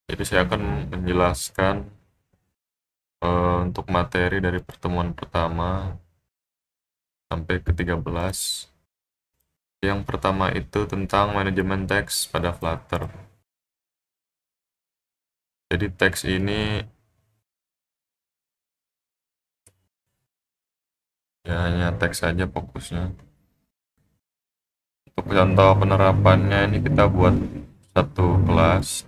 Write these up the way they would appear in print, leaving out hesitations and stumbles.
Jadi saya akan menjelaskan untuk materi dari pertemuan pertama sampai ke-13. Yang pertama itu tentang manajemen teks pada Flutter. Jadi teks ini ya hanya teks saja fokusnya. Untuk contoh penerapannya ini kita buat satu kelas.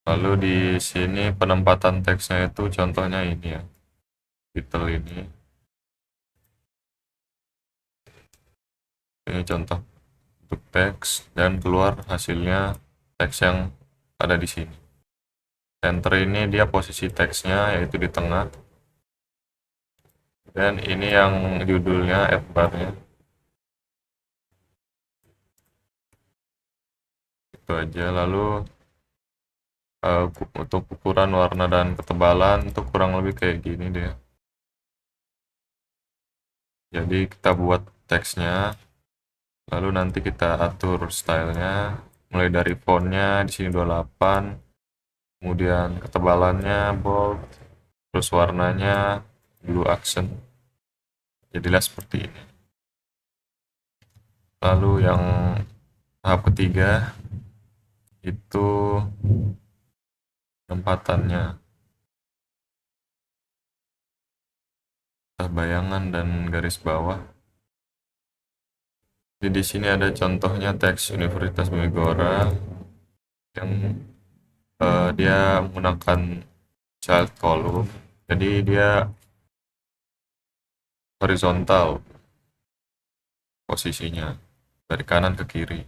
Lalu di sini penempatan teksnya itu contohnya ini ya, title ini. Ini contoh untuk teks dan keluar hasilnya teks yang ada di sini. Center ini dia posisi teksnya yaitu di tengah. Dan ini yang judulnya add bar-nya. Itu aja. Lalu untuk ukuran warna dan ketebalan itu kurang lebih kayak gini deh. Jadi kita buat teksnya, lalu nanti kita atur stylenya, mulai dari fontnya di sini 28, kemudian ketebalannya bold, terus warnanya blue accent. Jadilah seperti ini. Lalu yang tahap ketiga itu penempatannya, bayangan dan garis bawah. Jadi di sini ada contohnya teks Universitas Bumigora yang dia menggunakan child column. Jadi dia horizontal posisinya dari kanan ke kiri.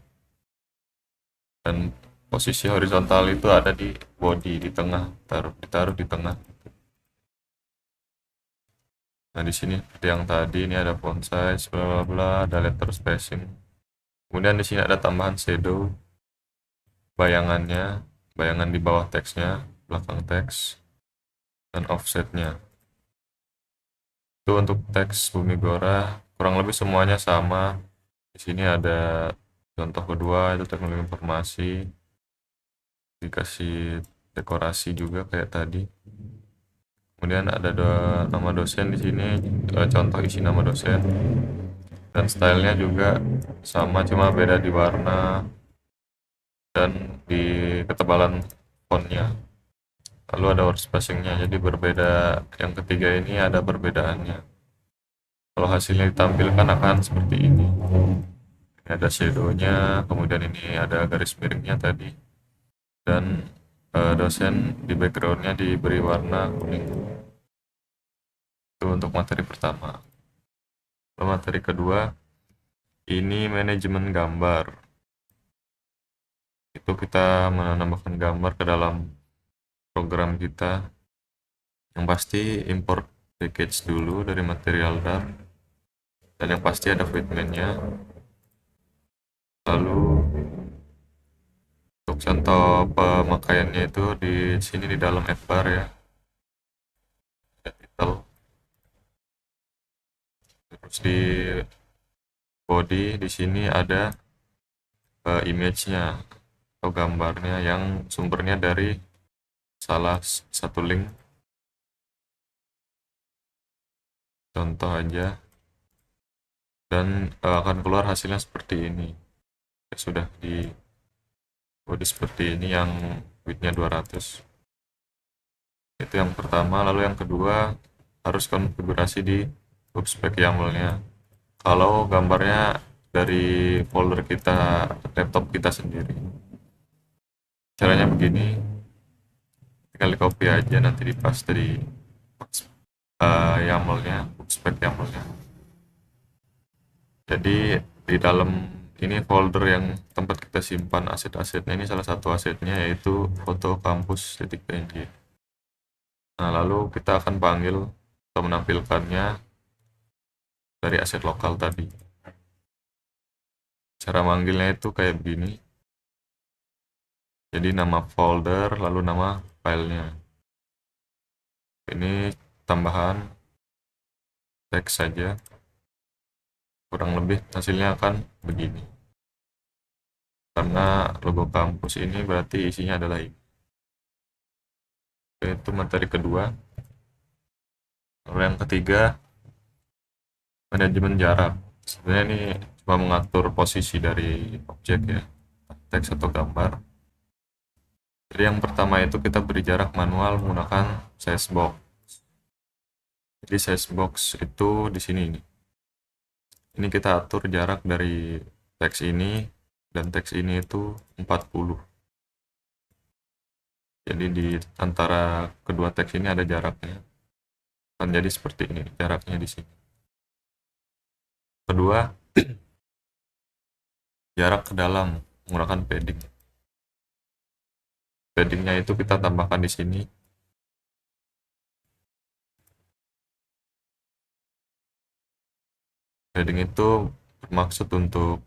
Dan posisi horizontal itu ada di body di tengah, ditaruh di tengah. Nah, di sini seperti yang tadi ini ada font size bla bla bla, ada letter spacing. Kemudian di sini ada tambahan shadow, bayangannya, bayangan di bawah teksnya, belakang teks, dan offsetnya. Itu untuk teks Bumigora kurang lebih semuanya sama. Di sini ada contoh kedua itu teknologi informasi, dikasih dekorasi juga kayak tadi. Kemudian ada nama dosen di sini, contoh isi nama dosen. Dan stylenya juga sama, cuma beda di warna dan di ketebalan fontnya. Lalu ada word spacingnya, jadi berbeda. Yang ketiga ini ada perbedaannya. Kalau hasilnya ditampilkan akan seperti ini. Ini ada shadownya, kemudian ini ada garis miringnya tadi. Dan dosen di backgroundnya diberi warna kuning. Itu untuk materi pertama. Lalu materi kedua, ini manajemen gambar. Itu kita menambahkan gambar ke dalam program kita. Yang pasti import package dulu dari material dar. Dan yang pasti ada fitment-nya. Lalu untuk contoh pemakaiannya itu di sini di dalam Fbar ya. Ada title. Terus di body di sini ada image-nya atau gambarnya yang sumbernya dari salah satu link. Contoh aja. Dan akan keluar hasilnya seperti ini. Ya, sudah di body seperti ini yang width-nya 200. Itu yang pertama. Lalu yang kedua harus konfigurasi di spec YAML-nya. Kalau gambarnya dari folder kita, laptop kita sendiri. Caranya begini, tinggal di copy aja, nanti di paste di YAML-nya, spec YAML-nya. Jadi di dalam ini folder yang tempat kita simpan aset-asetnya, ini salah satu asetnya yaitu foto kampus.png. Nah, lalu kita akan panggil atau menampilkannya dari aset lokal tadi. Cara manggilnya itu kayak begini. Jadi nama folder lalu nama filenya. Ini tambahan teks saja. Kurang lebih hasilnya akan begini. karena logo kampus ini berarti isinya adalah ini. Itu materi kedua. Lalu yang ketiga, manajemen jarak. Sebenarnya ini cuma mengatur posisi dari objek ya, teks atau gambar. Jadi yang pertama itu kita beri jarak manual menggunakan size box. Jadi size box itu di sini nih. Ini kita atur jarak dari teks ini dan teks ini itu 40. Jadi di antara kedua teks ini ada jaraknya. Akan jadi seperti ini jaraknya di sini. Kedua, jarak ke dalam menggunakan padding. Paddingnya itu kita tambahkan di sini. Padding itu bermaksud untuk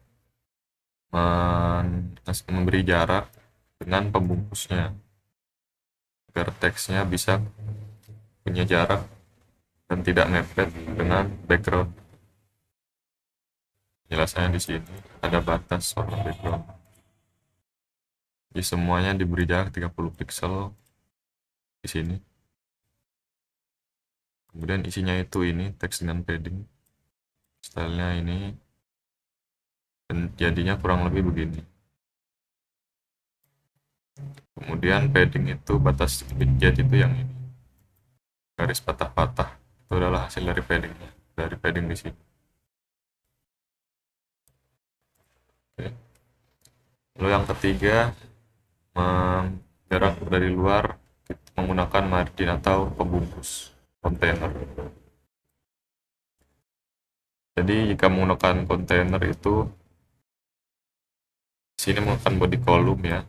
memberi jarak dengan pembungkusnya agar teksnya bisa punya jarak dan tidak mepet dengan background. Penjelasannya di sini ada batas warna background. Jadi semuanya diberi jarak 30 pixel di sini. Kemudian isinya itu ini teks dengan padding. Stylenya ini dan jadinya kurang lebih begini. Kemudian padding itu batas widget itu yang ini. Garis patah-patah. Itu adalah hasil dari paddingnya. Dari padding di sini. Oke. Lalu yang ketiga, jarak dari luar menggunakan margin atau pembungkus kontainer. Jadi jika menggunakan kontainer itu sini menggunakan body column ya.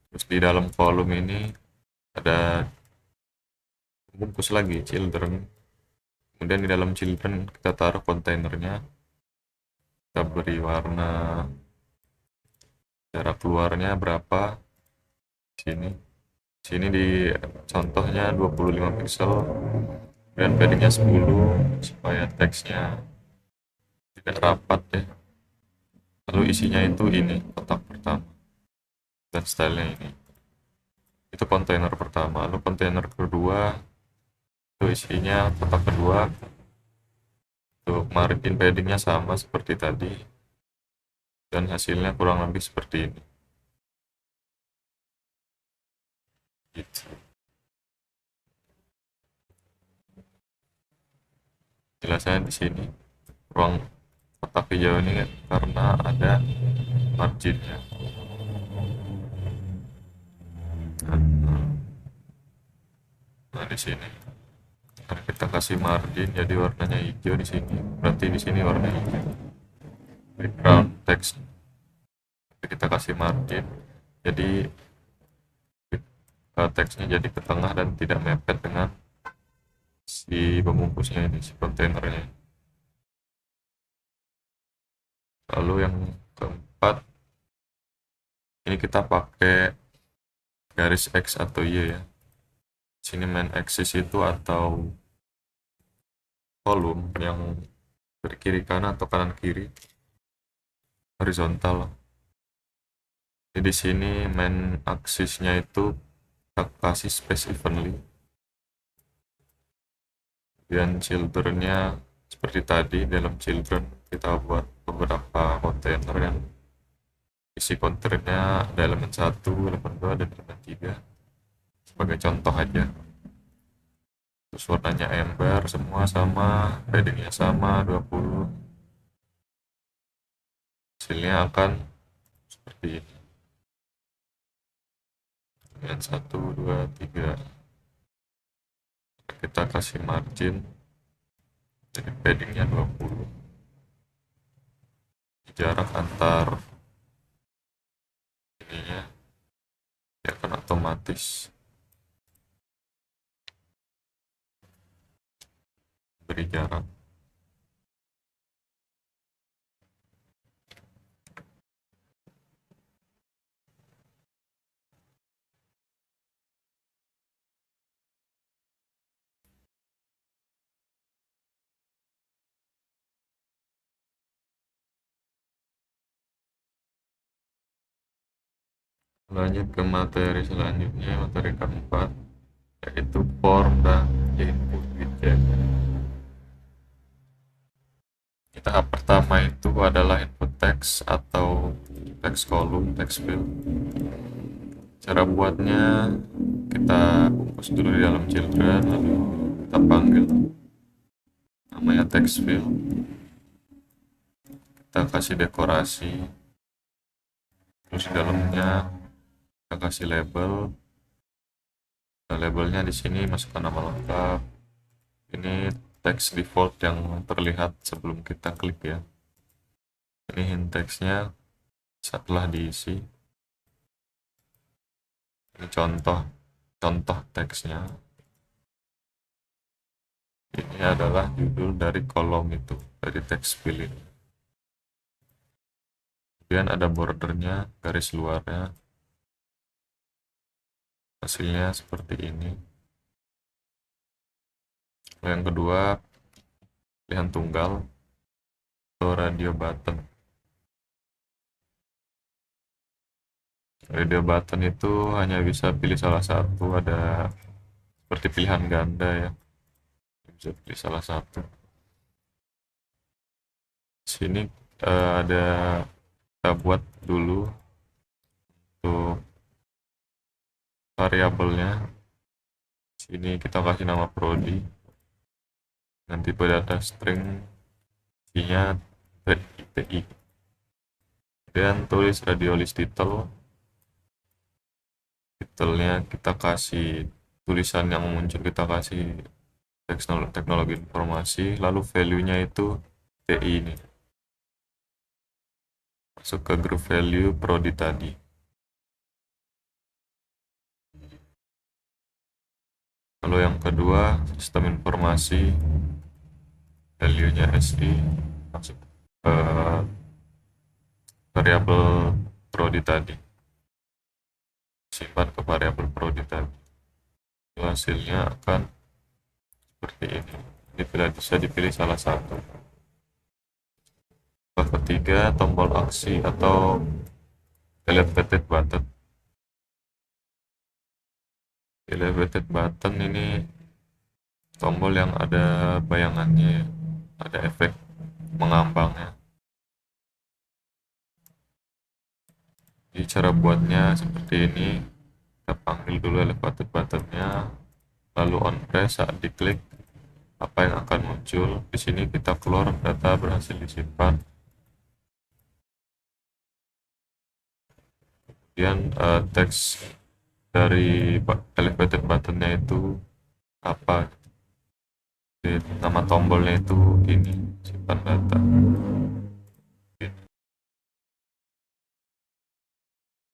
Terus di dalam kolom ini ada bungkus lagi children. Kemudian di dalam children kita taruh kontainernya. Kita beri warna, jarak keluarnya berapa. Sini di contohnya 25 pixel dan paddingnya 10 supaya teksnya tidak rapat ya. Lalu isinya itu ini kotak pertama dan stylenya ini. Itu kontainer pertama. Lalu kontainer kedua itu isinya kotak kedua. Untuk margin paddingnya sama seperti tadi dan hasilnya kurang lebih seperti ini. Gitu. Jelasnya di sini ruang kotak hijau ini karena ada marginnya. Nah di sini karena kita kasih margin jadi warnanya hijau di sini, berarti di sini warna hijau. Background text kita kasih margin, jadi teksnya jadi ke tengah dan tidak mepet dengan si pembungkusnya ini, si kontainernya. Lalu yang keempat, ini kita pakai garis X atau Y ya. Sini main axis itu atau kolom yang berkiri kanan atau kanan kiri horizontal. Jadi di sini main aksisnya itu kita kasih space evenly. Dan childrennya seperti tadi dalam children kita buat beberapa kontainer yang isi kontainernya ada elemen 1, elemen 2, dan elemen 3 sebagai contoh aja. Terus warnanya ember semua sama, paddingnya sama 20. Hasilnya akan seperti ini. Dengan 1, 2, 3. Kita kasih margin jadi paddingnya 20. Jarak antar ininya ya kan otomatis beri jarak. Lanjut ke materi selanjutnya, materi keempat, yaitu form dan input widget. Tahap pertama itu adalah input text atau text column, text field. Cara buatnya, kita fokus dulu di dalam children, lalu kita panggil namanya text field, kita kasih dekorasi, terus di dalamnya kita kasih label. Labelnya di sini masukkan nama lengkap. Ini text default yang terlihat sebelum kita klik ya. Ini hint textnya setelah diisi. Ini contoh teksnya. Ini adalah judul dari kolom itu, dari text field ini. Kemudian ada bordernya, garis luarnya. Hasilnya seperti ini. Yang kedua, pilihan tunggal atau radio button. Radio button itu hanya bisa pilih salah satu, ada seperti pilihan ganda ya. Bisa pilih salah satu. Sini ada kita buat dulu untuk variabelnya. Sini kita kasih nama prodi. Nanti pada data string isinya TI. Kemudian tulis radio list title. Titelnya kita kasih tulisan yang muncul, kita kasih teknologi informasi, lalu value-nya itu TI ini. Masuk ke group value prodi tadi. Lalu yang kedua, sistem informasi, value-nya SI, masuk ke variabel prodi tadi. Simpan ke variabel prodi tadi. Hasilnya akan seperti ini. Bisa dipilih salah satu. Ketiga, tombol aksi atau elevated button. Elevated button ini tombol yang ada bayangannya, ada efek mengambangnya. Jadi cara buatnya seperti ini. Kita panggil dulu elevated buttonnya, lalu on press. Saat diklik, apa yang akan muncul? Di sini kita keluar data berhasil disimpan. Kemudian teks dari elevated buttonnya itu apa? Nama tombolnya itu ini, simpan data.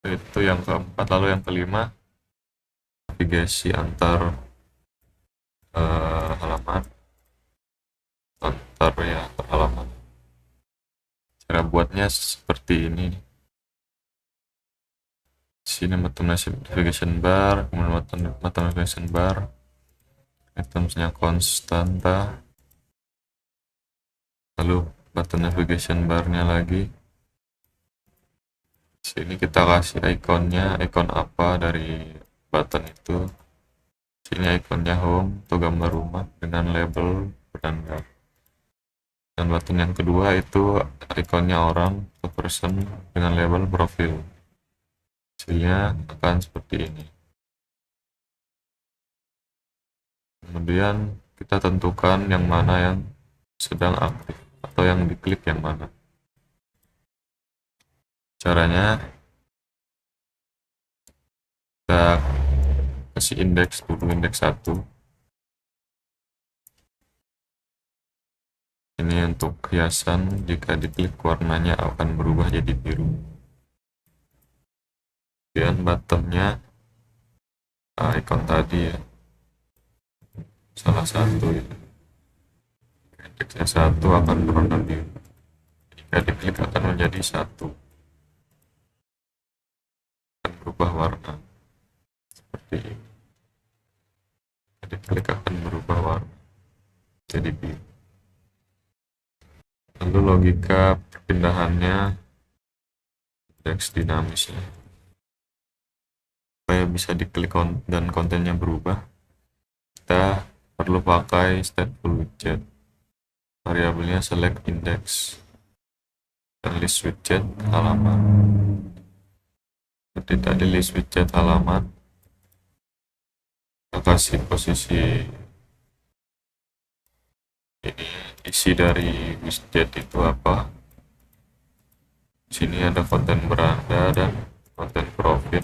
Itu yang keempat. Lalu yang kelima, navigasi antar halaman, antar halaman. Cara buatnya seperti ini. Sini button navigation bar, kemudian button navigation bar, itemsnya konstanta, lalu button navigation barnya lagi. Sini kita kasih ikonnya, ikon apa dari button itu. Sini ikonnya home atau gambar rumah dengan label berangkat. Dan button yang kedua itu ikonnya orang atau person dengan label profil. Hasilnya akan seperti ini. Kemudian kita tentukan yang mana yang sedang aktif atau yang diklik yang mana. Caranya, kita kasih indeks dulu, indeks 1. Ini untuk hiasan, jika diklik warnanya akan berubah jadi biru. Kemudian buttonnya ikon tadi ya, salah satu ya. Indeksnya 1 akan berwarna biru. Jika diklik akan menjadi 1. Akan berubah warna seperti ini. Jika diklik akan berubah warna jadi biru. Lalu logika perpindahannya, indeks dinamisnya. supaya bisa diklik dan kontennya berubah, kita perlu pakai stateful widget. Variabelnya select index dan list widget halaman. Seperti tadi list widget halaman, kita kasih posisi ini, isi dari widget itu apa. Sini ada konten beranda dan konten profil.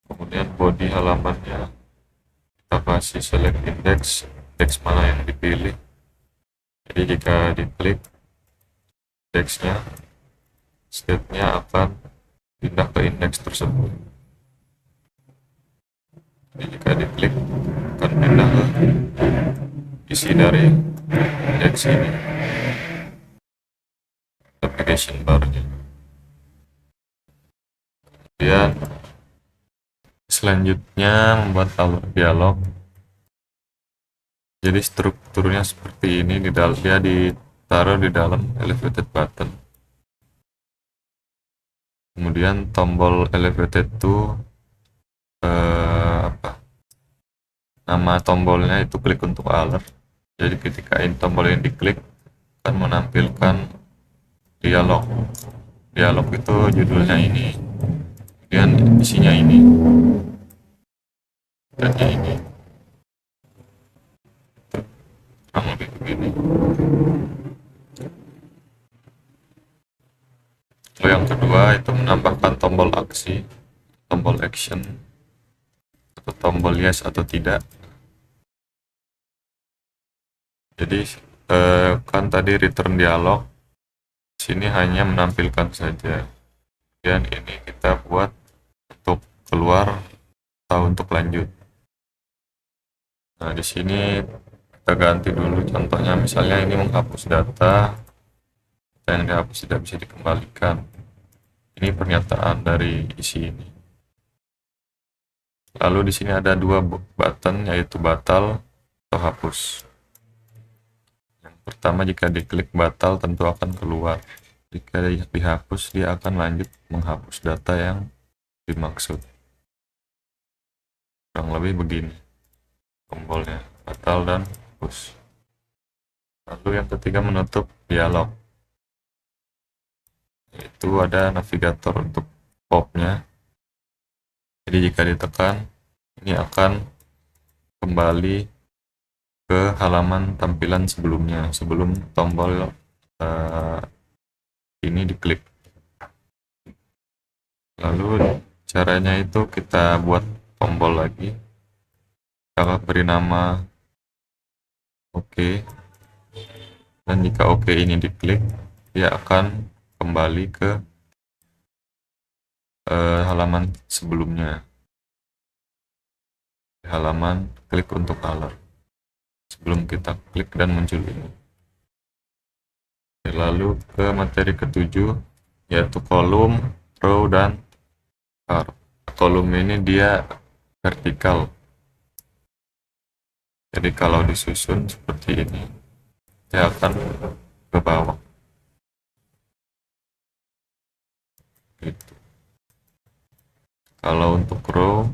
Kemudian body halamannya kita kasih select index, indeks mana yang dipilih. Jadi jika diklik indeksnya, state-nya akan pindah ke indeks tersebut. Jadi jika diklik akan pindah ke isi dari indeks ini, application bar-nya. Kemudian selanjutnya membuat alur dialog. Jadi strukturnya seperti ini, dia ditaruh di dalam elevated button. Kemudian tombol elevated itu nama tombolnya itu klik untuk alert. Jadi ketika ini tombol yang diklik akan menampilkan dialog. Dialog itu judulnya ini, kemudian isinya ini, dan ini. Kurang lebih begini. Lalu yang kedua itu menambahkan tombol aksi, tombol action, atau tombol yes atau tidak. Jadi kan tadi return dialog, sini hanya menampilkan saja. Dan ini kita buat untuk keluar atau untuk lanjut. Nah, di sini kita ganti dulu, contohnya misalnya ini menghapus data yang dihapus tidak bisa dikembalikan. Ini pernyataan dari isi ini. Lalu di sini ada dua button, yaitu batal atau hapus. Yang pertama, jika diklik batal tentu akan keluar. Jika dihapus, dia akan lanjut menghapus data yang dimaksud. Kurang lebih begini tombolnya, batal dan hapus. Lalu yang ketiga, menutup dialog. Itu ada navigator untuk pop-nya. Jadi jika ditekan, ini akan kembali ke halaman tampilan sebelumnya, sebelum tombol ini diklik. Lalu caranya itu kita buat tombol lagi, kita beri nama OK, dan jika OK ini diklik, dia akan kembali ke halaman sebelumnya, halaman klik untuk alert, sebelum kita klik dan muncul ini. Lalu ke materi ketujuh, yaitu kolom, row, dan chart. Kolom ini dia vertikal, jadi kalau disusun seperti ini, dia akan ke bawah gitu. Kalau untuk row,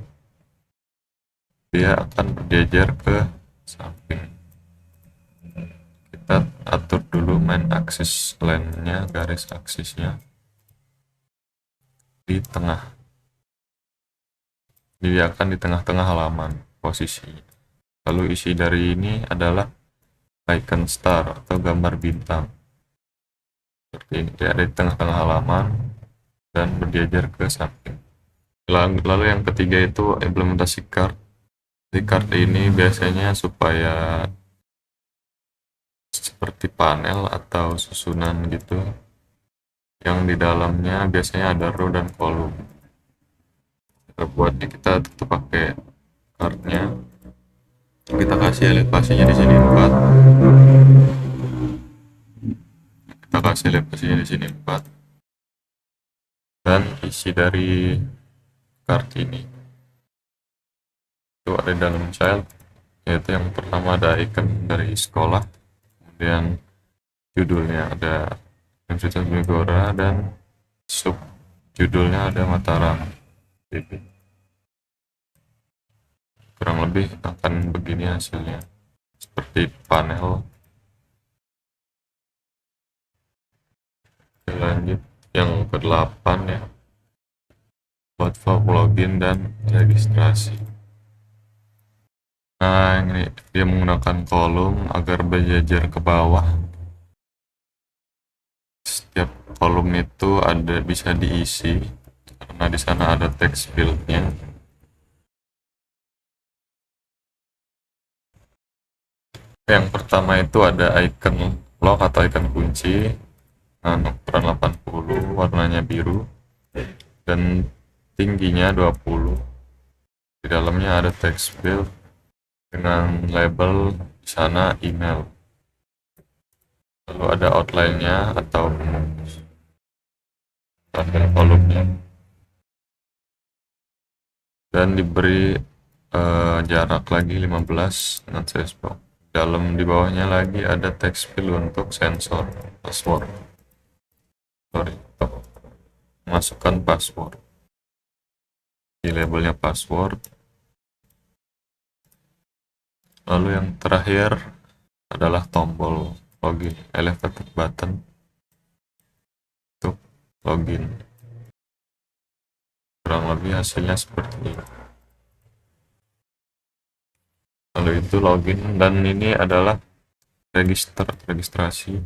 dia akan berjejer ke samping. Kita atur dulu main axis line-nya, garis aksisnya di tengah. Jadi akan di tengah-tengah halaman posisinya. Lalu isi dari ini adalah icon star atau gambar bintang. Seperti ini, dia ada di tengah-tengah halaman dan berjejer ke samping. Lalu yang ketiga itu implementasi card. Di card ini biasanya supaya seperti panel atau susunan gitu, yang di dalamnya biasanya ada row dan kolom. Buatnya kita tetap pakai cardnya, kita kasih elevasinya di sini 4, kita kasih elevasinya di sini 4, dan isi dari card ini itu ada dalam child, yaitu yang pertama ada icon dari sekolah, kemudian judulnya ada Universitas Bogor, dan sub judulnya ada Mataram. PSBB. Kurang lebih akan begini hasilnya, seperti panel. Oke, lanjut yang ke-8 ya, buat form login dan registrasi. Nah, ini dia menggunakan kolom agar berjajar ke bawah. Setiap kolom itu bisa diisi karena di sana ada text fieldnya. Yang pertama itu ada icon lock atau icon kunci, ukuran 80, warnanya biru, dan tingginya 20. Di dalamnya ada text field dengan label di sana email. Lalu ada outline-nya atau kolomnya, dan diberi jarak lagi 15 dengan spacebox. Di bawahnya lagi ada text field untuk sensor password. Masukkan password. Di labelnya password. Lalu yang terakhir adalah tombol login, elevated button untuk login. Kurang lebih hasilnya seperti ini. Lalu itu login, dan ini adalah registrasi,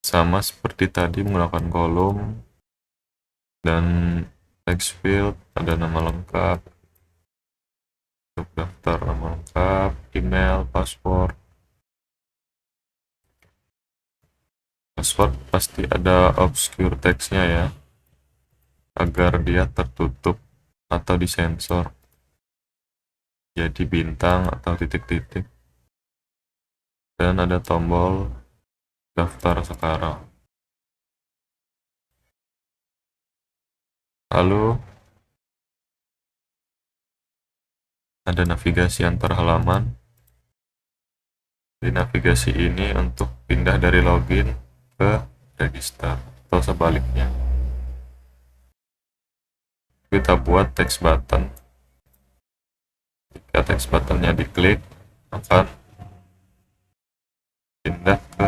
sama seperti tadi menggunakan kolom dan text field, ada nama lengkap, untuk daftar nama lengkap, email, password pasti ada obscure text-nya ya, agar dia tertutup atau disensor jadi bintang atau titik-titik, dan ada tombol daftar sekarang. Lalu ada navigasi antar halaman. Di navigasi ini untuk pindah dari login ke register atau sebaliknya. Kita buat text button. Jika text buttonnya diklik, akan pindah ke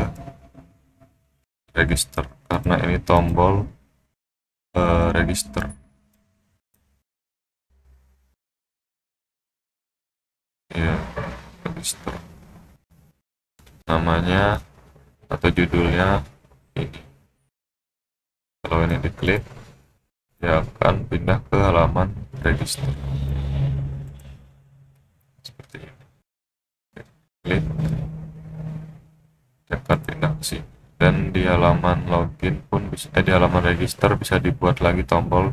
register karena ini tombol register. Ya, register. Namanya atau judulnya ini. Kalau ini diklik, dia akan pindah ke halaman register. Seperti ini. Klik, dia akan pindah ke sini. Dan di halaman login pun bisa, di halaman register bisa dibuat lagi tombol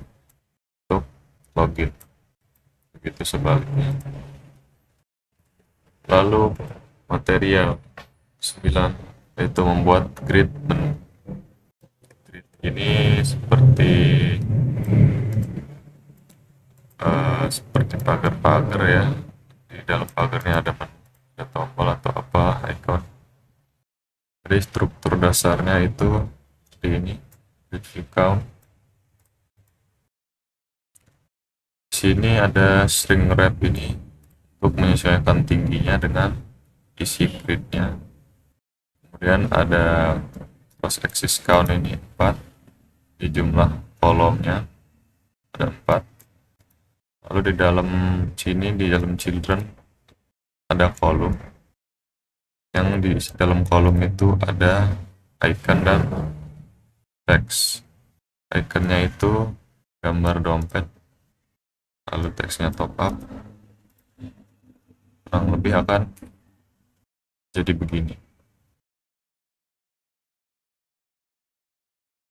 untuk login. Begitu sebaliknya. Lalu material 9 yaitu membuat grid menu. Grid ini seperti pagar-pagar ya. Di dalam pagarnya ada menu, ada tombol atau apa, icon. Jadi struktur dasarnya itu seperti ini. Grid view count. Di sini ada string wrap ini untuk menyesuaikan tingginya dengan isi gridnya. Kemudian ada cross axis count ini 4, di jumlah kolomnya ada 4. Lalu di dalam sini, di dalam children ada kolom, yang di dalam kolom itu ada icon dan teks. Iconnya itu gambar dompet, lalu teksnya top up. Kurang lebih akan jadi begini.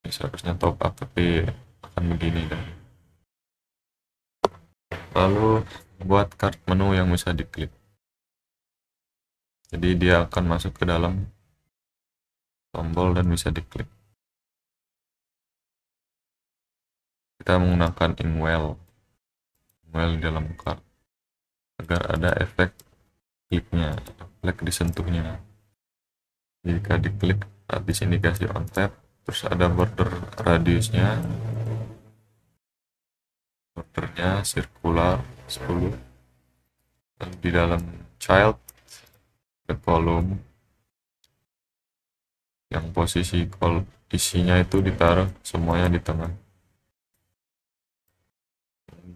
Ini seharusnya top up tapi akan begini kan. Lalu buat card menu yang bisa diklik. Jadi dia akan masuk ke dalam tombol dan bisa diklik. Kita menggunakan inkwell di dalam card agar ada efek kliknya, efek disentuhnya. Jika diklik, di sini kasih on tap, terus ada border radiusnya bordernya circular 10. Dan di dalam child ada kolom yang posisi isinya itu ditaruh semuanya di tengah.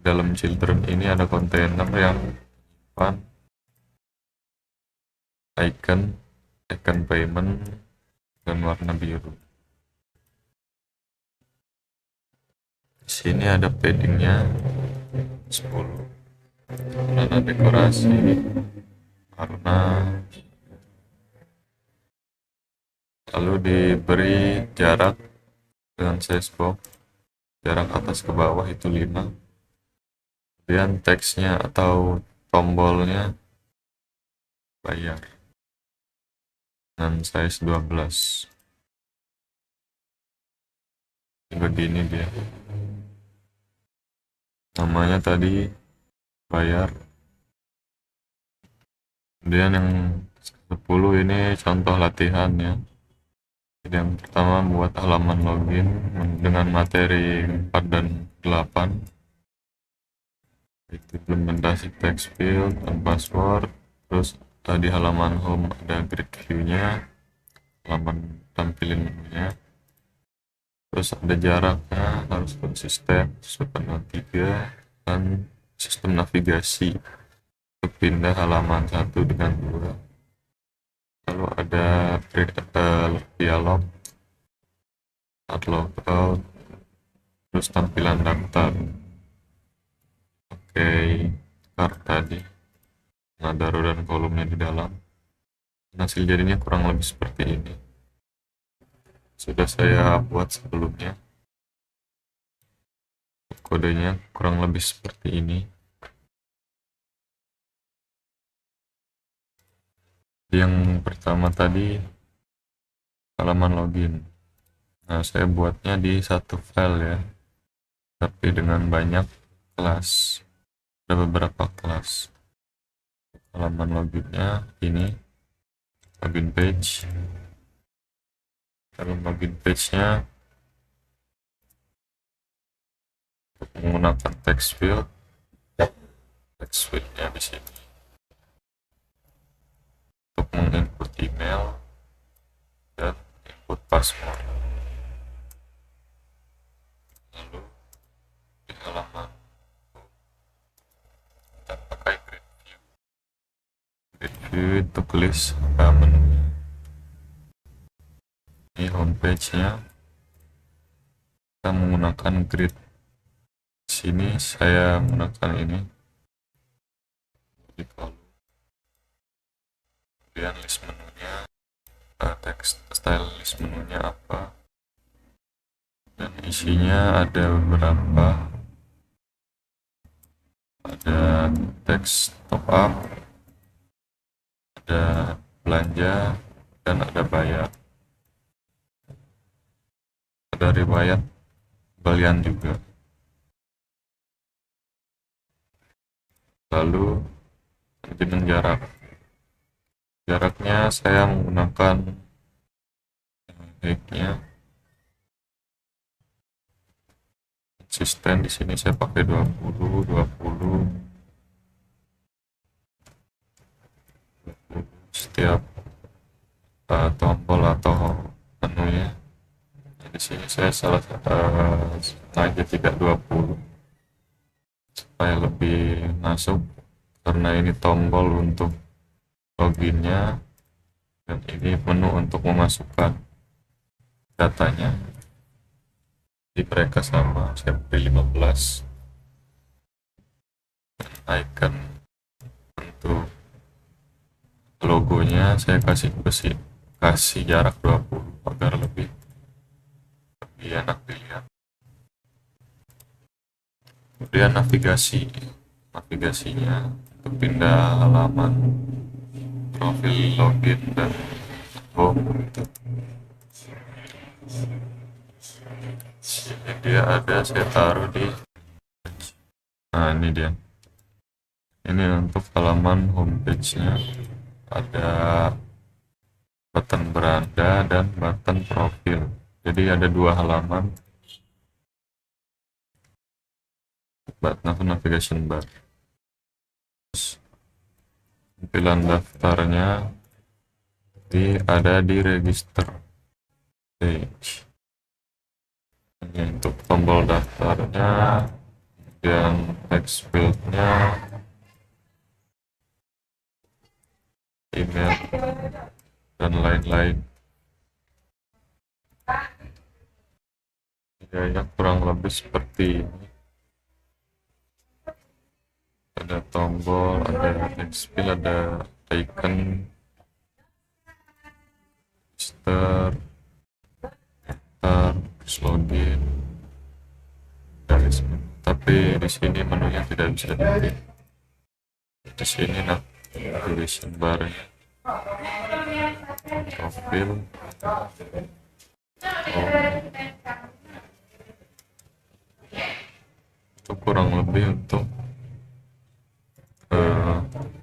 Dalam children ini ada kontainer yang menyimpan icon payment dan warna biru. Di sini ada paddingnya 10, dan dekorasi warna, lalu diberi jarak dengan size box, jarak atas ke bawah itu 5. Kemudian teksnya atau tombolnya bayar dengan size 12. Begini dia, namanya tadi bayar. Kemudian yang 10 ini contoh latihan ya. Jadi yang pertama buat halaman login dengan materi 4 dan 8, itu implementasi text field dan password. Terus di halaman home ada grid view-nya, halaman tampilin menunya. Terus ada jaraknya harus konsisten sesuai dengan 3, dan sistem navigasi untuk pindah halaman 1 dengan 2. Lalu ada dialog start logout, terus tampilan daftar. Oke, card tadi ada row dan kolomnya di dalam. Hasil jadinya kurang lebih seperti ini. Sudah saya buat sebelumnya. Kodenya kurang lebih seperti ini. Yang pertama tadi halaman login. Nah, saya buatnya di satu file ya, tapi dengan banyak kelas. Ada beberapa kelas. Halaman loginnya ini, login page. Dalam login page-nya menggunakan text field-nya di sini untuk menginput email dan input password. Lalu di halaman kita pakai grid view untuk list menunya. Ini homepage-nya, kita menggunakan grid. Di sini saya menggunakan ini di kolom. Kemudian list menunya, text style list menunya apa, dan isinya ada beberapa. Ada teks top up, ada belanja, dan ada bayar. Ada riwayat pembelian juga. Lalu dengan jaraknya saya menggunakan hacknya konsisten. Di sini saya pakai 20 setiap tombol atau menunya. Di sini saya sengaja tidak 20 supaya lebih masuk, karena ini tombol untuk loginnya dan ini menu untuk memasukkan datanya. Jadi mereka sama, saya beri 15. Dan icon untuk logonya saya kasih jarak 20 agar lebih enak dilihat. Kemudian navigasinya untuk pindah halaman, profil, login, dan home gitu. Ini dia ada, saya taruh di, nah ini dia, ini untuk halaman homepage-nya. Ada button beranda dan button profil, jadi ada 2 halaman. navigation bar. Tampilan daftarnya ada di register page. Ini untuk tombol daftarnya, kemudian text fieldnya, email, dan lain-lain. Ya, kurang lebih seperti ini. Ada tombol, ada text field, ada icon, register, login, tapi di sini menunya tidak bisa dipilih. Di sini navigation bar-nya, profil, itu kurang lebih untuk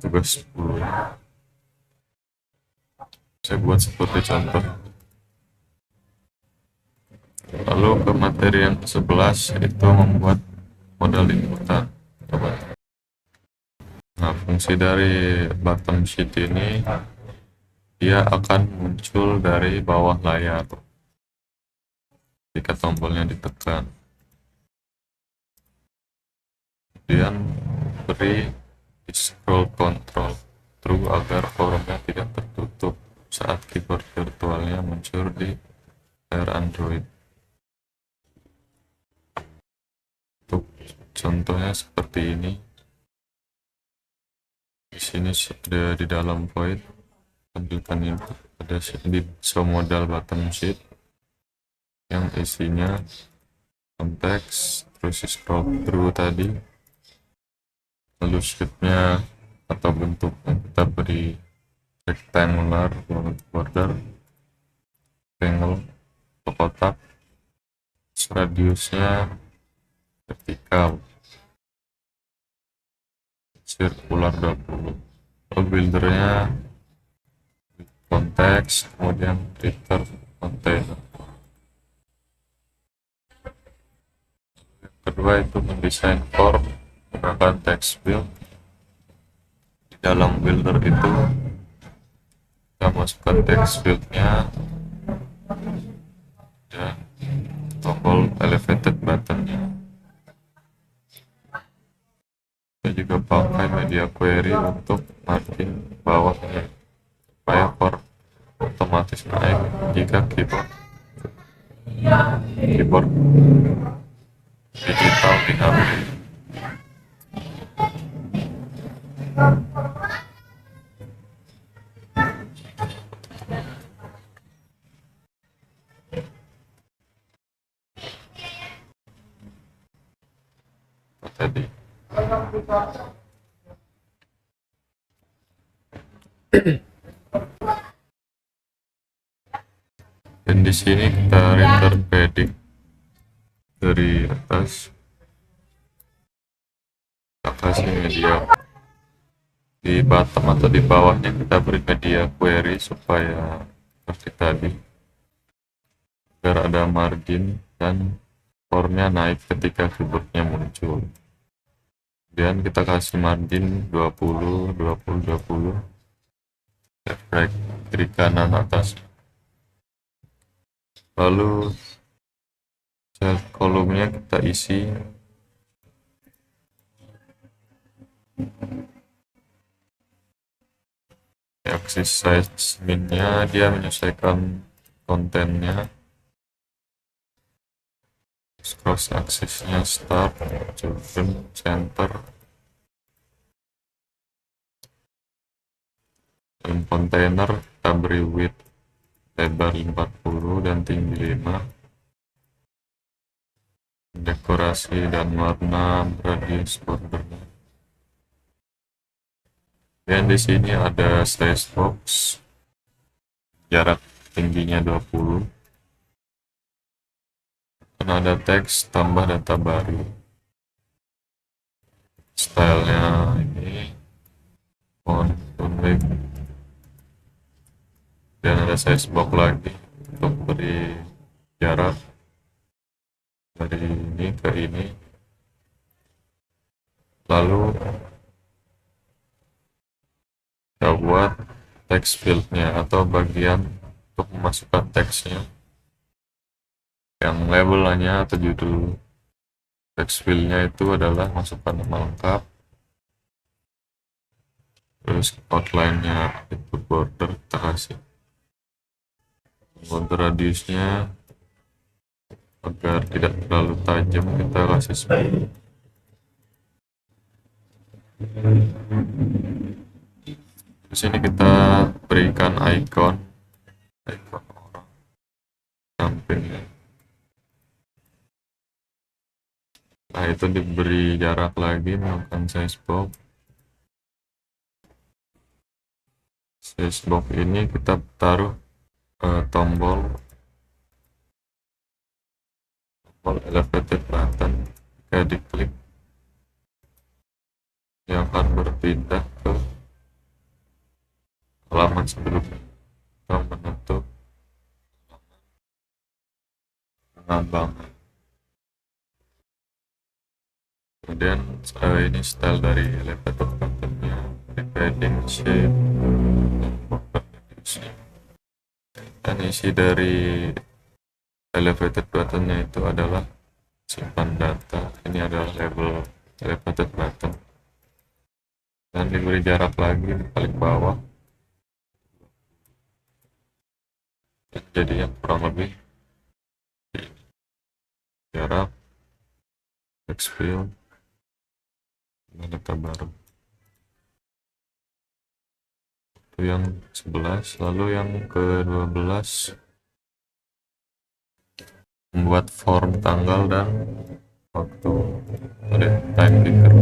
tugas 10. Saya buat seperti contoh. Lalu ke materi yang ke-11, itu membuat model inputan. Nah, fungsi dari bottom sheet ini, dia akan muncul dari bawah layar jika tombolnya ditekan. Kemudian beri scroll control true agar formnya tidak tertutup saat keyboard virtualnya muncul di layar Android. Untuk contohnya seperti ini. Di sini sudah di dalam void, tampilkan input, ada di show modal button sheet yang isinya konteks, terus scroll through tadi, lalu sheetnya atau bentuknya kita beri rectangular border, triangle atau kotak, radiusnya vertikal, circular 20, buildernya konteks, kemudian return container. Kedua itu mendesain form menggunakan text build. Di dalam builder itu kita masukkan text fieldnya dan tombol elevated buttonnya. Kita juga pakai media query untuk margin bawahnya supaya form otomatis naik jika keyboard digital di HP. Tadi dan di sini kita render predict dari atas, kita kasih media di bottom atau di bawahnya, kita beri media query supaya seperti tadi agar ada margin dan formnya naik ketika keyboardnya muncul. Kemudian kita kasih margin 20, 20, 20, left right, kiri kanan atas. Lalu cell kolomnya kita isi axis size minnya, dia menyesuaikan kontennya, cross axisnya start, children, center, dan container kita beri width lebar 40 dan tinggi 5, dekorasi dan warna radius bordernya. Dan di sini ada size box, jarak tingginya 20, dan ada teks tambah data baru, stylenya ini font unik, dan ada size box lagi untuk beri jarak dari ini ke ini, Lalu kita buat text fieldnya atau bagian untuk memasukkan teksnya, yang labelnya atau judul text fieldnya itu adalah masukkan nama lengkap, terus outline-nya input border kita kasih, border radiusnya agar tidak terlalu tajam kita kasih 10. Di sini kita berikan icon orang samping. Nah, itu diberi jarak lagi melakukan size box. Size box ini kita taruh tombol elevated button. Jika diklik, yang akan berpindah ke halaman sebelumnya atau menutup pengembangan. Kemudian ini style dari elevated buttonnya, di padding, shape, dan border radiusnya. Dan isi dari elevated buttonnya itu adalah simpan data. Ini adalah label elevated button, dan diberi jarak lagi di paling bawah. Jadi yang kurang lebih jarak text field dan data baru. Itu yang 11. Lalu yang ke-12, membuat form tanggal dan waktu, time picker.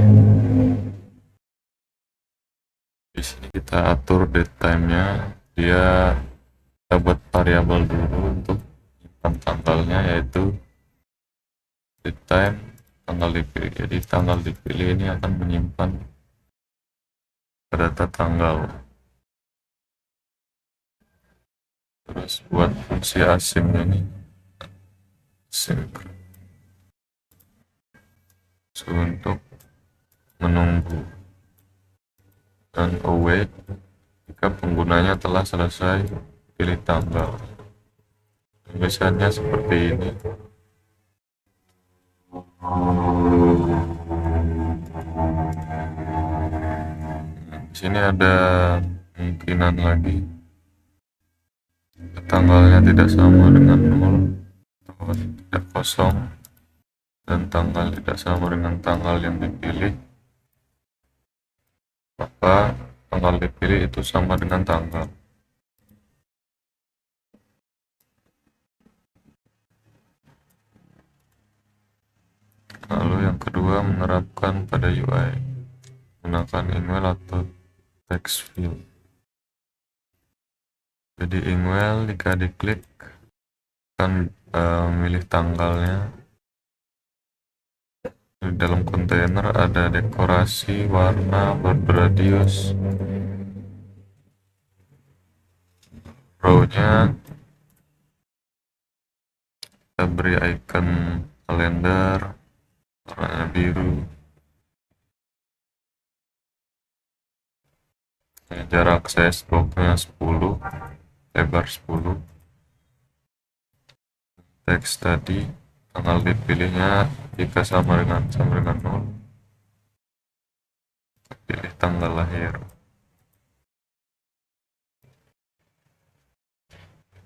Di sini kita atur date time-nya, dia kita buat variabel dulu untuk menyimpan tanggalnya, yaitu date time, tanggal dipilih. Jadi tanggal dipilih ini akan menyimpan data tanggal. Terus buat fungsi async ini, sync untuk menunggu, dan await jika penggunanya telah selesai pilih tanggal. Tulisannya seperti ini. Di sini ada kemungkinan lagi tanggalnya tidak sama dengan 0 atau tidak kosong, dan tanggal tidak sama dengan tanggal yang dipilih, maka tanggal dipilih itu sama dengan tanggal. Lalu yang kedua, menerapkan pada UI menggunakan email atau text field. Jadi email jika diklik akan memilih tanggalnya. Di dalam kontainer ada dekorasi, warna, border radius, row-nya kita beri icon kalender warnanya biru. Jarak size box-nya 10, lebar 10. Teks tadi tanggal dipilihnya jika sama dengan 0, pilih tanggal lahir.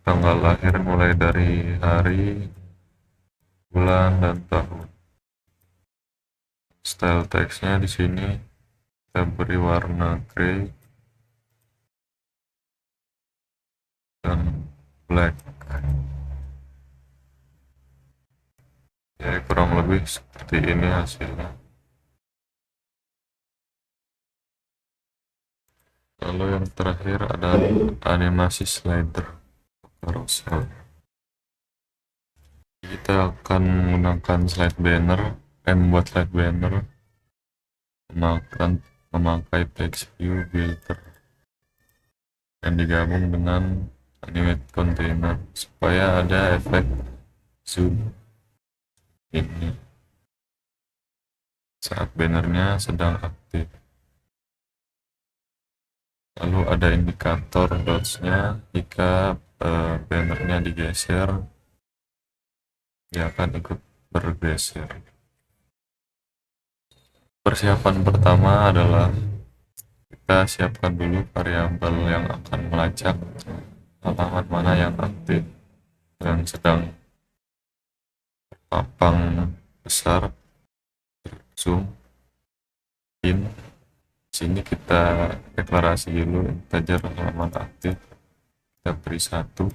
Tanggal lahir mulai dari hari, bulan, dan tahun. Style teksnya di sini kita beri warna grey dan black. Jadi kurang lebih seperti ini hasilnya. Lalu yang terakhir adalah animasi slider carousel. Kita akan menggunakan slide banner, membuat slide banner memakai text view filter yang digabung dengan animate container supaya ada efek zoom ini. saat bannernya sedang aktif. Lalu ada indikator dots-nya, jika bannernya digeser, dia akan ikut bergeser. Persiapan pertama adalah kita siapkan dulu variabel yang akan melacak halaman mana yang aktif dan sedang terpampang besar, zoom in. Sini kita deklarasi dulu integer halaman aktif, kita beri 1,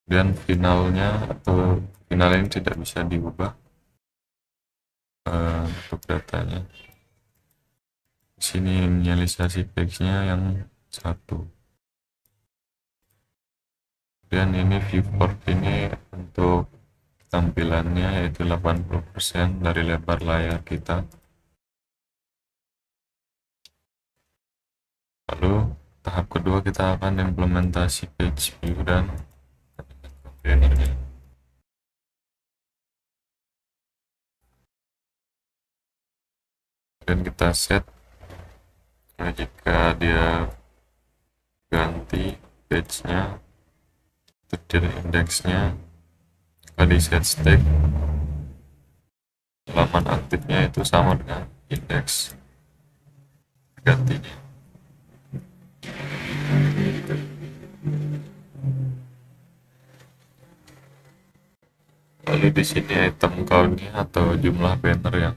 dan finalnya atau final ini tidak bisa diubah untuk datanya. Di sini inisialisasi teksnya yang 1. Dan ini viewport ini untuk tampilannya yaitu 80% dari lebar layar kita. Lalu tahap kedua kita akan implementasi page view dan bannernya. Dan kita set, nah, jika dia ganti page-nya, terjadi indeksnya, di set state halaman aktifnya itu sama dengan indeks gantinya. Lalu di sini item count-nya atau jumlah banner yang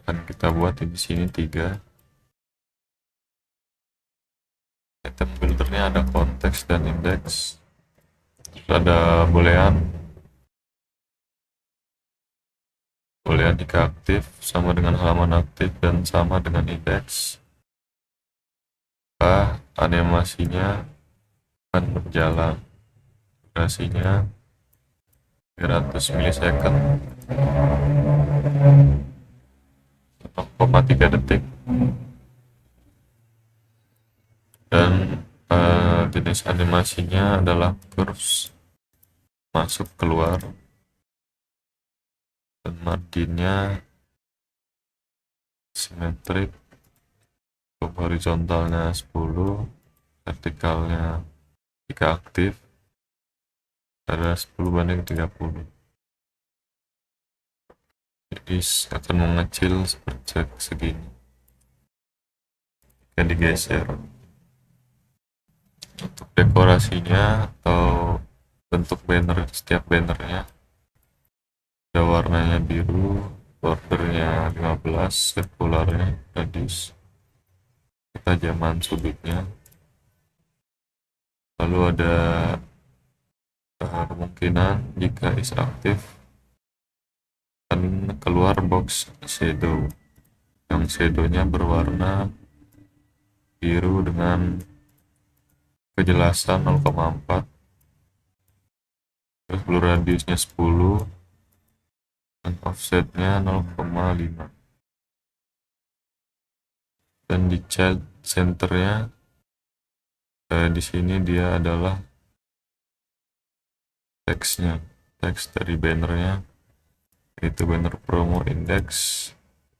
akan kita buat di sini 3. Item buildernya ada konteks dan indeks. Terus ada boolean jika aktif sama dengan halaman aktif dan sama dengan indeks. Animasinya akan berjalan, durasinya 300 milisecond, 0,3 detik, dan jenis animasinya adalah curves, masuk keluar, dan marginnya simetrik, horizontalnya 10, vertikalnya jika aktif ada 10:30. Jadi akan mengecil seperti segini jika digeser. Untuk dekorasinya atau bentuk banner, setiap bannernya ada warnanya biru, bordernya 15, sirkularnya, radius, ketajaman sudutnya. Lalu ada kemungkinan jika is aktif akan keluar box shadow, yang shadownya berwarna biru dengan kejelasan 0,4, terus blur radiusnya 10 dan offsetnya 0,5, dan di child centernya di sini dia adalah teksnya, teks dari bannernya, itu banner promo index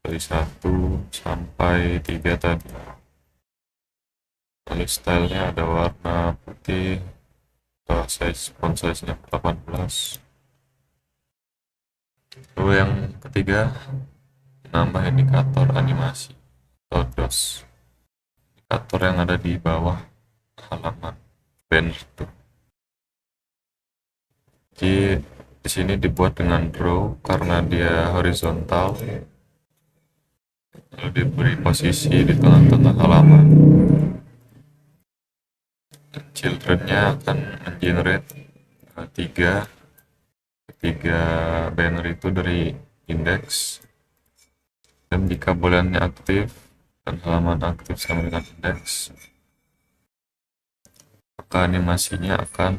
dari 1 sampai 3 tadi. Lalu stylenya ada warna putih, size font size nya 18. Lalu yang ketiga, nambah indikator animasi atau DOS, indikator yang ada di bawah halaman banner itu. Jadi di sini dibuat dengan row karena dia horizontal, lalu diberi posisi di tengah-tengah halaman. Children-nya akan generate tiga banner itu dari indeks, dan jika booleannya aktif dan halaman aktif sama dengan indeks, maka animasinya akan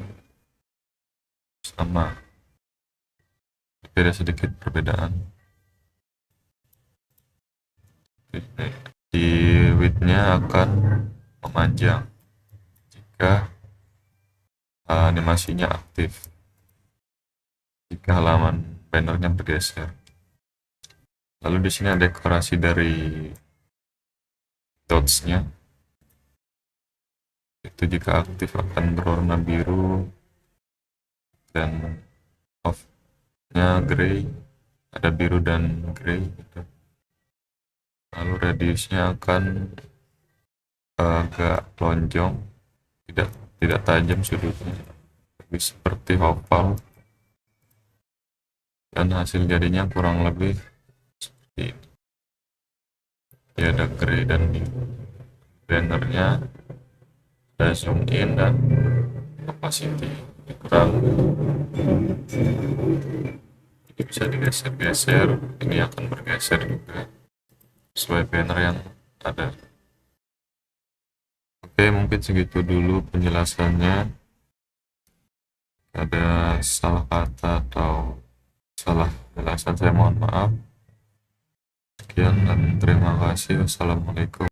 sama, beda sedikit perbedaan. Di width-nya akan memanjang jika animasinya aktif, jika halaman bannernya bergeser. Lalu di sini ada dekorasi dari dots-nya. Itu jika aktif akan berwarna biru dan off-nya gray, ada biru dan gray gitu. Lalu radiusnya akan agak lonjong, tidak tajam sudutnya, tapi seperti oval, dan hasil jadinya kurang lebih seperti ini. Ya, ada gray dan biru. Bannernya ada zoom in dan opacity dikurang, jadi bisa digeser-geser, ini akan bergeser juga sesuai banner yang ada. Oke, mungkin segitu dulu penjelasannya. Ada salah kata atau salah penjelasan, saya mohon maaf. Sekian dan terima kasih. Wassalamualaikum.